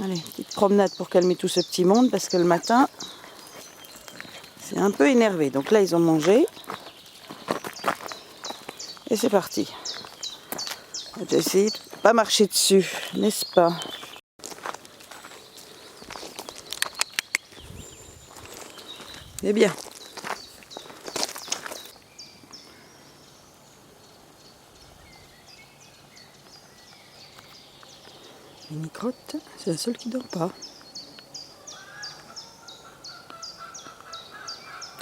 Allez, petite promenade pour calmer tout ce petit monde parce que le matin, c'est un peu énervé. Donc là, ils ont mangé. Et c'est parti. J'ai essayé de ne pas marcher dessus, n'est-ce pas? Eh bien. Mini-crotte, c'est la seule qui dort pas.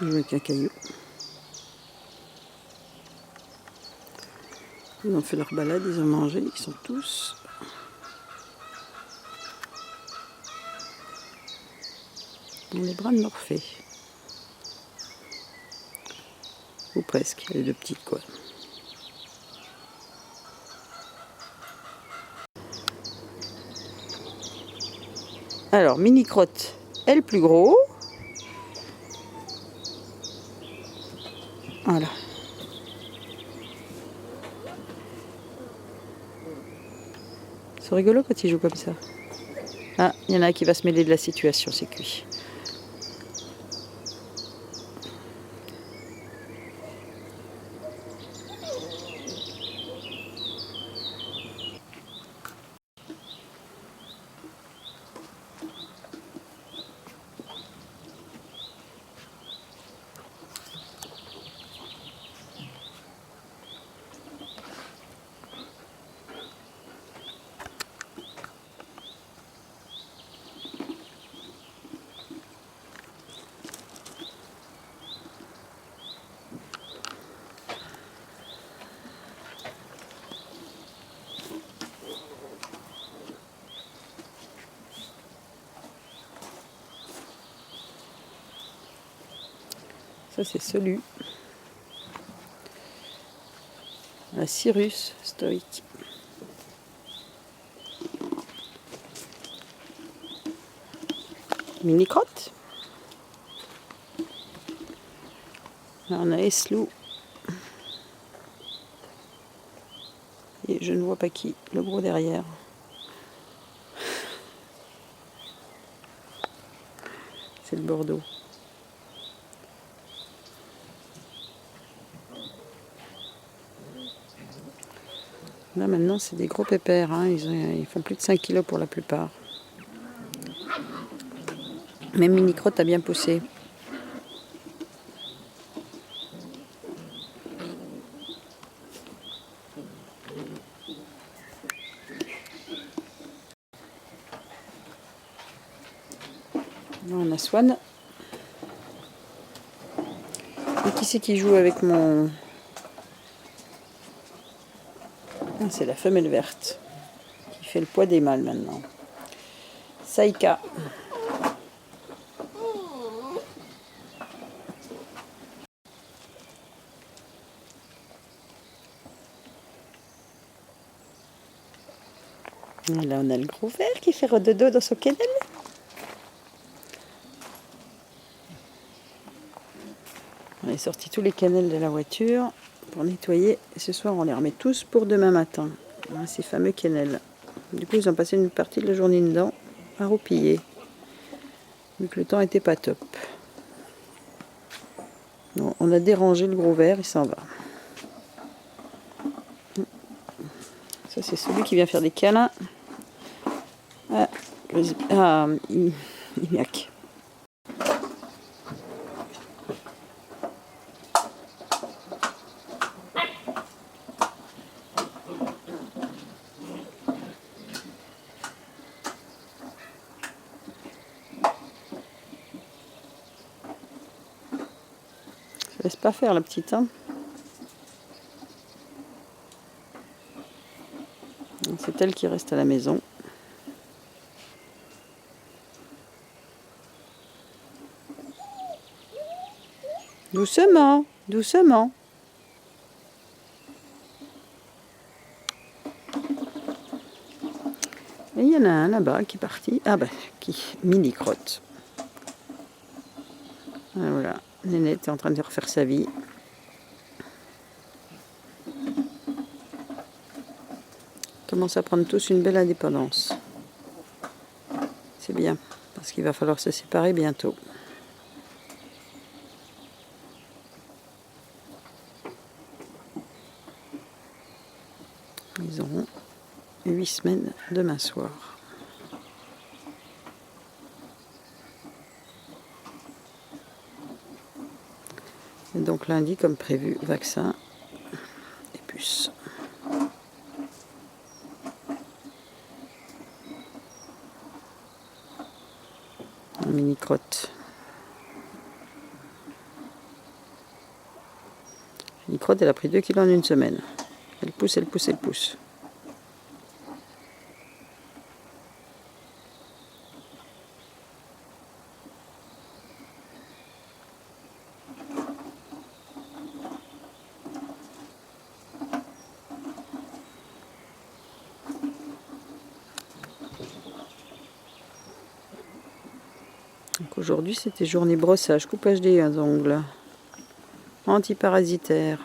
Il joue avec un caillou. Ils ont fait leur balade, ils ont mangé, ils sont tous dans les bras de Morphée. Ou presque, les deux petites quoi. Alors, Mini-crotte est le plus gros. Voilà. C'est rigolo quand il joue comme ça. Ah, il y en a un qui va se mêler de la situation, c'est cuit. Ça, c'est Selu. La Cyrus stoïque. Mini-crotte. Là, on a Eslou. Et je ne vois pas qui, le gros derrière. C'est le Bordeaux. Là maintenant c'est des gros pépères, hein. Ils font plus de 5 kilos pour la plupart. Même Mini-crotte a bien poussé. Là on a Swan. Et qui c'est qui joue avec mon... Ah, c'est la femelle verte qui fait le poids des mâles maintenant. Saïka. Et là on a le gros vert qui fait redodo dans son kennel. On a sorti tous les cannelles de la voiture pour nettoyer. Et ce soir on les remet tous pour demain matin. Ces fameux cannelles. Du coup ils ont passé une partie de la journée dedans à roupiller. Vu que le temps était pas top. Donc, on a dérangé le gros vert, il s'en va. Ça c'est celui qui vient faire des câlins à Ignac. Laisse pas faire la petite, hein. C'est elle qui reste à la maison. Doucement, doucement. Et il y en a un là-bas qui est parti. Ah bah, qui Mini-crotte. Voilà, Nénette est en train de refaire sa vie. Commence à prendre tous une belle indépendance. C'est bien, parce qu'il va falloir se séparer bientôt. Ils auront 8 semaines demain soir. Et donc lundi, comme prévu, vaccin et puce. Un mini crotte. Mini crotte, elle a pris 2 kilos en une semaine. Elle pousse, elle pousse, elle pousse. Donc aujourd'hui c'était journée brossage, coupage des ongles, antiparasitaire.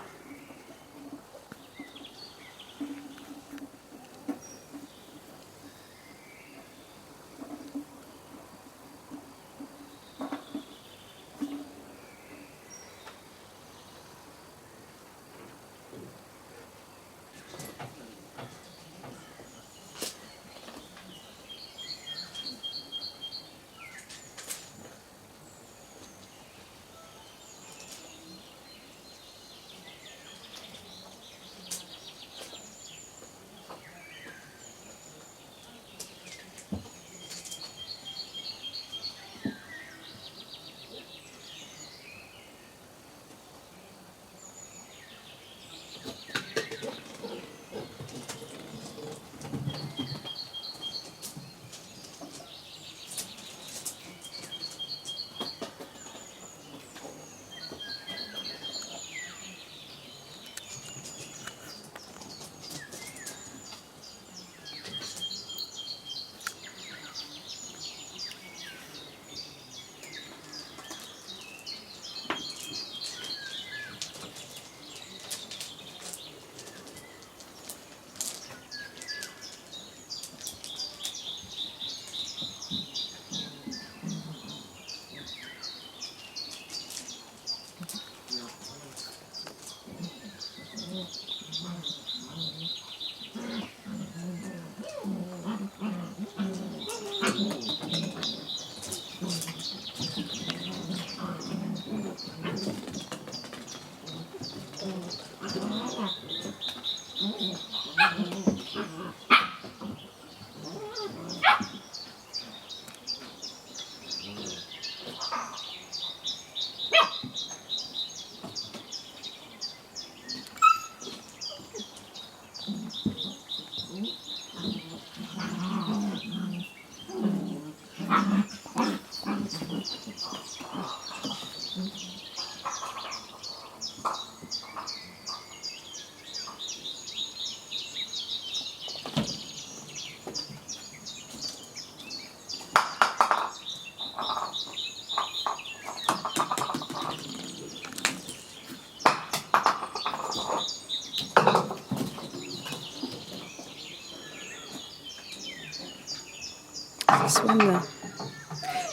Swan.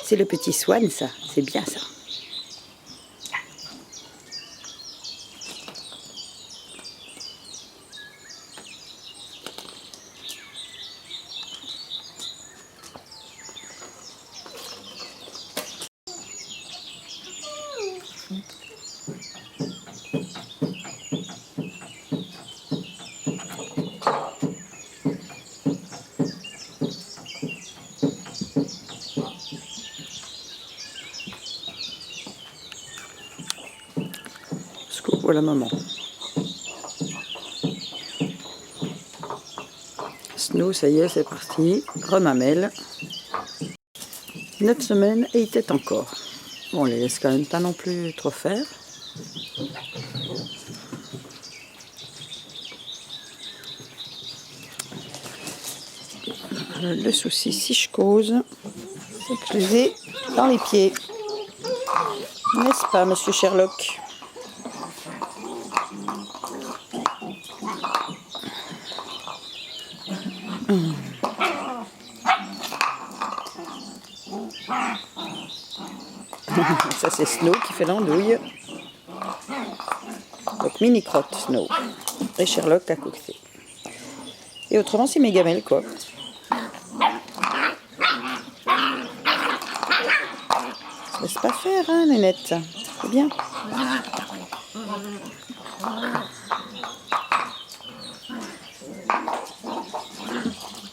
C'est le petit Swan, ça. C'est bien, ça. Scoop, voilà maman. Snow, ça y est, c'est parti. Remamelle. 9 semaines et il tète encore. Bon, on les laisse quand même pas non plus trop faire. Le souci, si je cause, c'est que je les ai dans les pieds. N'est-ce pas, monsieur Sherlock? Ça c'est Snow qui fait l'andouille. Donc mini crotte Snow. Et Sherlock à côté. Et autrement c'est mes gamelles quoi. Ça laisse pas faire hein Nénette. C'est bien.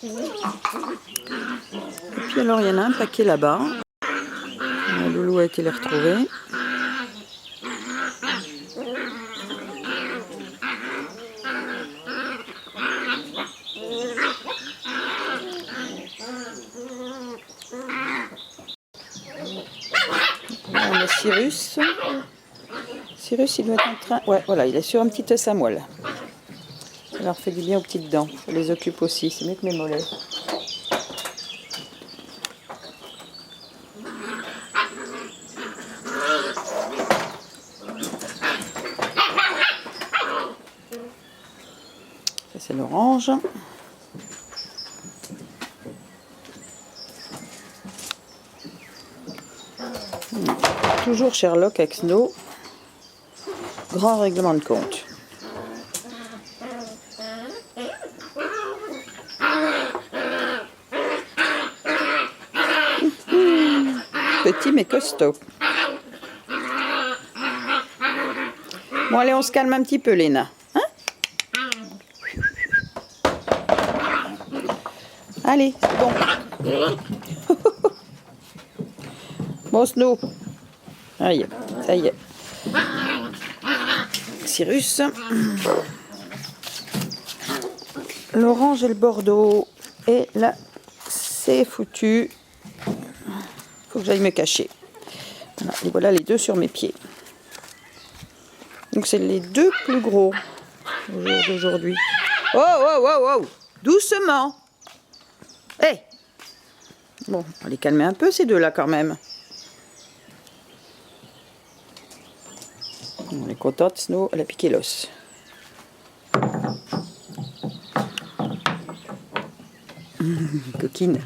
Et puis alors il y en a un paquet là-bas. Loulou a été les retrouver. Là, on a Cyrus. Cyrus, il doit être en train... Ouais, voilà, il est sur un petit os à moelle. Ça leur fait du bien aux petites dents. Ça les occupe aussi. C'est mieux que mes mollets. Ça, c'est l'orange. Toujours Sherlock avec Snow. Grand règlement de compte. Petit mais costaud. Bon allez, on se calme un petit peu Léna. Hein? Allez, c'est bon. Bon Snow. Aïe, ça y est. Cyrus. L'orange et le bordeaux. Et là, c'est foutu. Faut que j'aille me cacher. Voilà, et voilà les deux sur mes pieds. Donc c'est les deux plus gros au jour d'aujourd'hui. Oh, oh, oh, oh. Doucement. Hé hey. Bon, on va les calmer un peu ces deux-là quand même. On est contente, Snow, elle a piqué l'os. Coquine.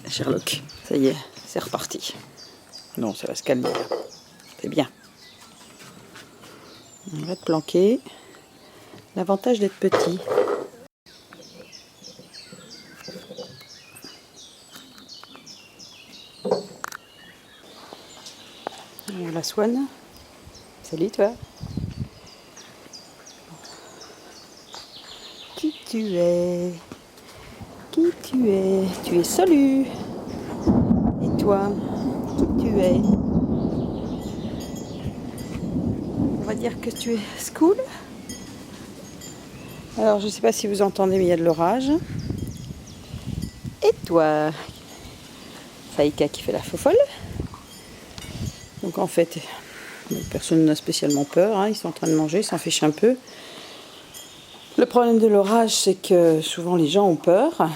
Sherlock, ça y est, c'est reparti. Non, ça va se calmer. C'est bien. On va te planquer. L'avantage d'être petit. La Swan. Salut toi. Qui tu es? Qui tu es? Tu es Salut. Et toi? Qui tu es? On va dire que tu es School. Alors je ne sais pas si vous entendez mais il y a de l'orage. Et toi? Saïka qui fait la fofolle. Donc en fait, personne n'a spécialement peur, hein. Ils sont en train de manger, ils s'en fichent un peu. Le problème de l'orage, c'est que souvent les gens ont peur.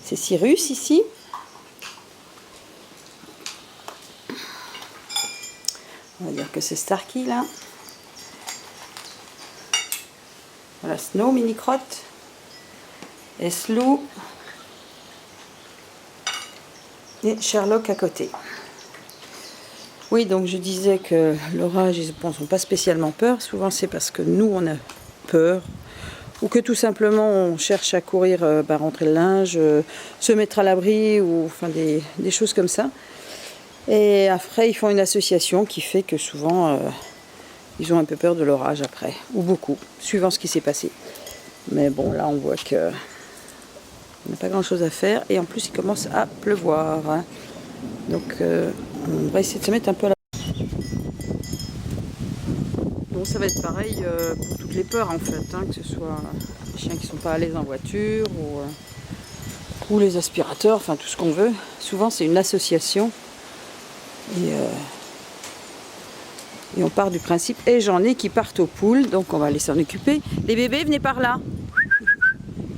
C'est Cyrus ici. On va dire que c'est Starkey là. Voilà, Snow, mini crotte. Et Slou. Et Sherlock à côté. Oui, donc je disais que l'orage, ils ne sont pas spécialement peur. Souvent, c'est parce que nous, on a peur. Ou que tout simplement, on cherche à courir, rentrer le linge, se mettre à l'abri, ou enfin des choses comme ça. Et après, ils font une association qui fait que souvent, ils ont un peu peur de l'orage après. Ou beaucoup, suivant ce qui s'est passé. Mais bon, là, on voit que on n'a pas grand-chose à faire. Et en plus, il commence à pleuvoir. Hein. Donc, on va essayer de se mettre un peu à la... Bon, ça va être pareil pour toutes les peurs en fait, hein, que ce soit les chiens qui ne sont pas à l'aise en voiture ou les aspirateurs, enfin tout ce qu'on veut. Souvent c'est une association et on part du principe, et j'en ai qui partent aux poules, donc on va aller s'en occuper. Les bébés, venez par là.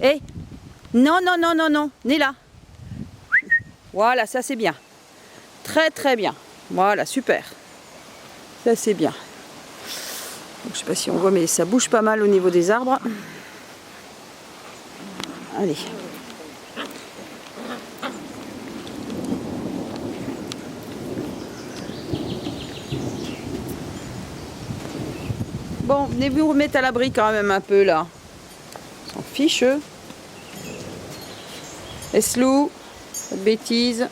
Hé, non, non, non, non, non, venez là. Voilà, ça c'est bien. Très très bien. Voilà, super. Ça c'est bien. Donc, je ne sais pas si on voit, mais ça bouge pas mal au niveau des arbres. Allez. Bon, venez vous remettre à l'abri quand même un peu là. On s'en fiche. Eslou, pas de bêtises.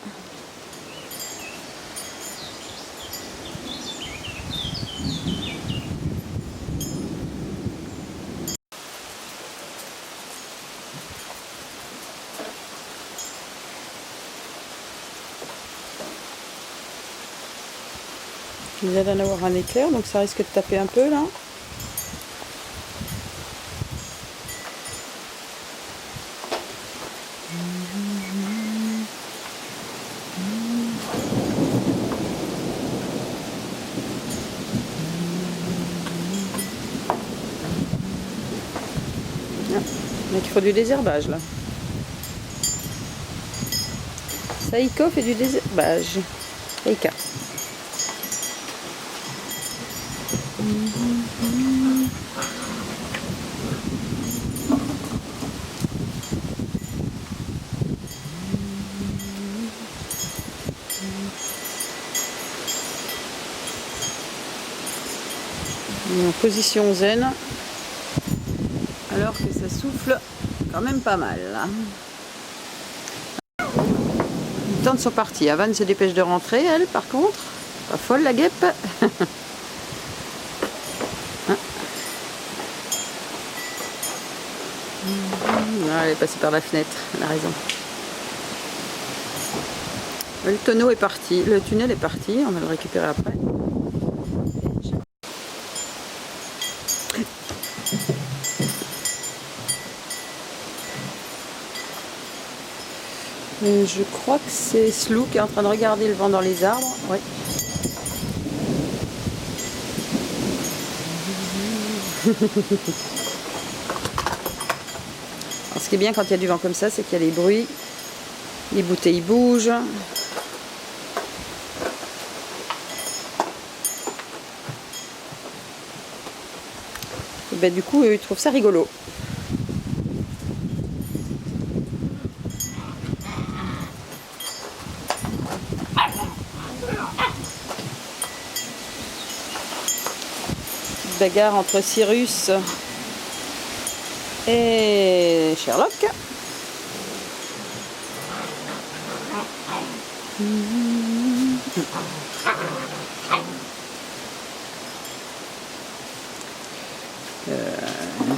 Il vient d'en avoir un éclair, donc ça risque de taper un peu là. Donc il faut du désherbage là. Saïko fait du désherbage. Saïka. En position zen, alors que ça souffle quand même pas mal là. Les tantes sont parties. Havane se dépêche de rentrer, elle par contre. Pas folle la guêpe. Non, elle est passée par la fenêtre, elle a raison. Le tonneau est parti, le tunnel est parti, on va le récupérer après. Je crois que c'est Slou qui est en train de regarder le vent dans les arbres. Ouais. Alors, ce qui est bien quand il y a du vent comme ça, c'est qu'il y a des bruits, les bouteilles bougent. Et ben, du coup, ils trouvent ça rigolo. Bagarre entre Cyrus et Sherlock.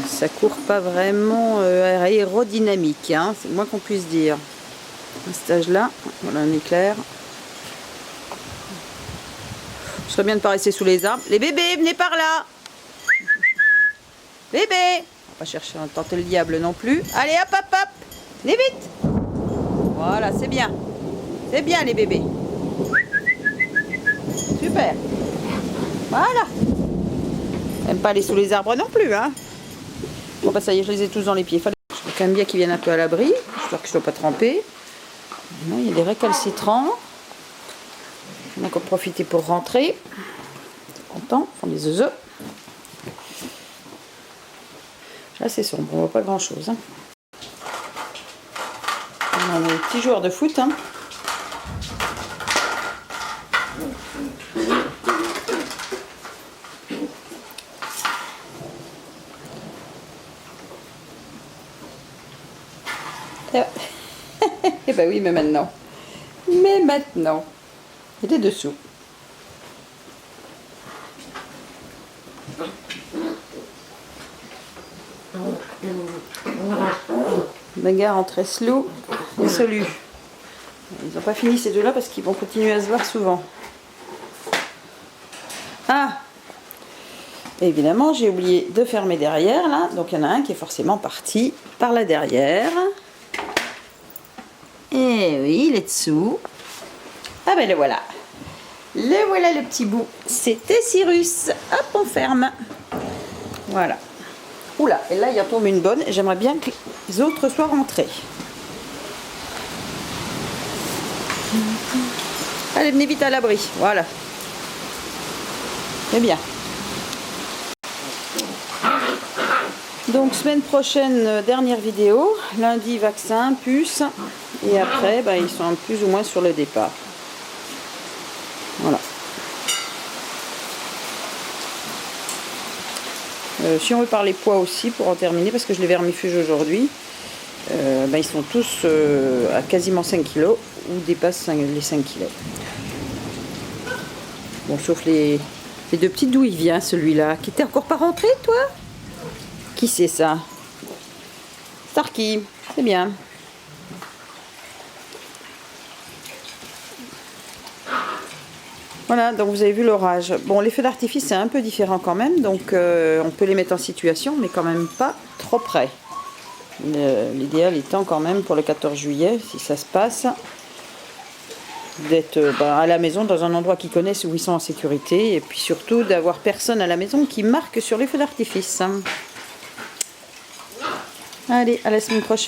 Ça court pas vraiment aérodynamique, hein, c'est le moins qu'on puisse dire. À cet âge-là, voilà un éclair. Ce serait bien de ne pas rester sous les arbres. Les bébés, venez par là. Bébé, on va pas chercher à tenter le diable non plus. Allez, hop, hop, hop. Venez vite. Voilà, c'est bien. C'est bien les bébés. Super. Voilà. Même pas aller sous les arbres non plus, hein. Bon bah ça y est, je les ai tous dans les pieds. Je veux quand même bien qu'ils viennent un peu à l'abri, histoire qu'ils ne soient pas trempés. Non, il y a des récalcitrants. On a qu'à profiter pour rentrer. Content, font des œufs. Là c'est sombre, on voit pas grand chose. Hein. On a des petits joueurs de foot. Hein. Eh ben oui, mais maintenant. Mais maintenant. Il est dessous. Bagarre entre Eslou et Solu. Ils n'ont pas fini ces deux-là parce qu'ils vont continuer à se voir souvent. Ah! Et évidemment, j'ai oublié de fermer derrière, là. Donc, il y en a un qui est forcément parti par là derrière. Et oui, il est dessous. Ah ben le voilà. Le voilà le petit bout. C'était Cyrus. Hop, on ferme. Voilà. Oula, et là, il y en tombe une bonne. J'aimerais bien que les autres soient rentrés. Allez, venez vite à l'abri. Voilà. C'est bien. Donc, semaine prochaine, dernière vidéo. Lundi, vaccin, puce. Et après, bah, ils sont plus ou moins sur le départ. Voilà. Si on veut parler poids aussi, pour en terminer, parce que je les vermifuge aujourd'hui, ils sont tous à quasiment 5 kg ou dépassent les 5 kg. Bon, sauf les deux petites. D'où il vient celui-là? Qui était encore pas rentré, toi? Qui c'est ça? Starkey, c'est bien. Voilà, donc vous avez vu l'orage. Bon, les feux d'artifice, c'est un peu différent quand même, donc on peut les mettre en situation, mais quand même pas trop près. L'idéal étant quand même pour le 14 juillet, si ça se passe, d'être à la maison, dans un endroit qu'ils connaissent, où ils sont en sécurité, et puis surtout d'avoir personne à la maison qui marque sur les feux d'artifice. Allez, à la semaine prochaine.